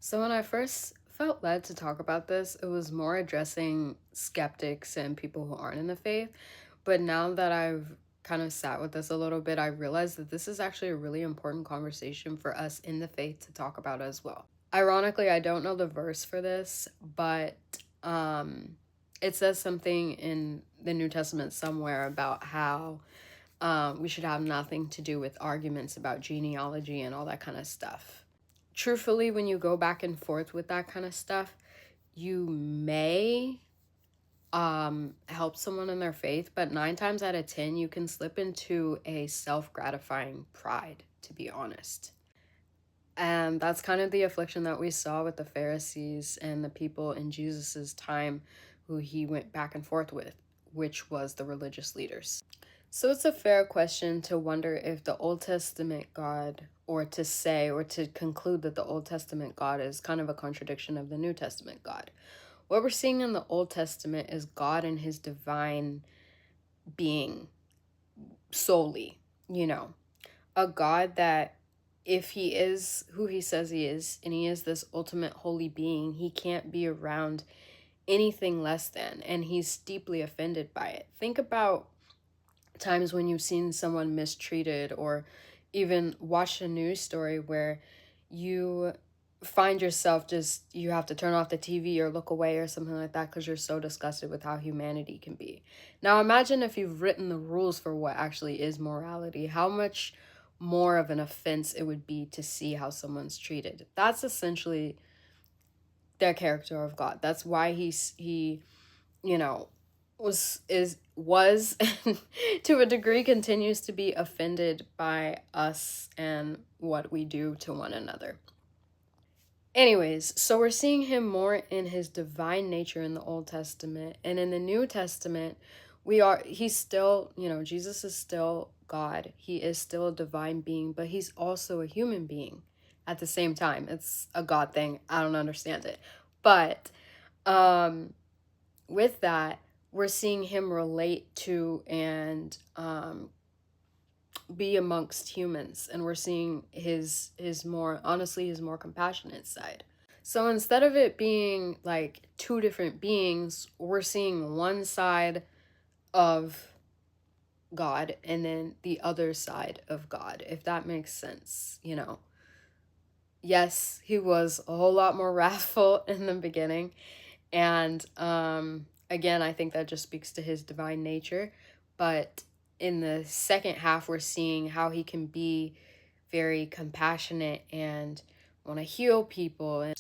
So when I first felt led to talk about this, it was more addressing skeptics and people who aren't in the faith. But now that I've kind of sat with this a little bit, I realized that this is actually a really important conversation for us in the faith to talk about as well. Ironically, I don't know the verse for this, but it says something in the New Testament somewhere about how we should have nothing to do with arguments about genealogy and all that kind of stuff. Truthfully, when you go back and forth with that kind of stuff, you may help someone in their faith, but 9 times out of 10 you can slip into a self-gratifying pride, to be honest. And that's kind of the affliction that we saw with the Pharisees and the people in Jesus's time who he went back and forth with, which was the religious leaders. So it's a fair question to wonder if the Old Testament God, or to say, or to conclude that the Old Testament God is kind of a contradiction of the New Testament God. What we're seeing in the Old Testament is God and his divine being solely, a God that if he is who he says he is, and he is this ultimate holy being, he can't be around anything less than, and he's deeply offended by it. Think about times when you've seen someone mistreated, or even watched a news story where you find yourself just, you have to turn off the TV or look away or something like that because you're so disgusted with how humanity can be. Now imagine if you've written the rules for what actually is morality, how much more of an offense it would be to see how someone's treated. That's essentially their character of God. That's why he you know was to a degree continues to be offended by us and what we do to one another. Anyways, so we're seeing him more in his divine nature in the Old Testament, and in the New Testament he's still, Jesus is still God. He is still a divine being, but he's also a human being at the same time. It's a God thing. I don't understand it. But with that, we're seeing him relate to and be amongst humans, and we're seeing his more, honestly, his more compassionate side. So instead of it being like two different beings, we're seeing one side of God and then the other side of God, if that makes sense. Yes, he was a whole lot more wrathful in the beginning, and again, I think that just speaks to his divine nature. But in the second half, we're seeing how he can be very compassionate and want to heal people. And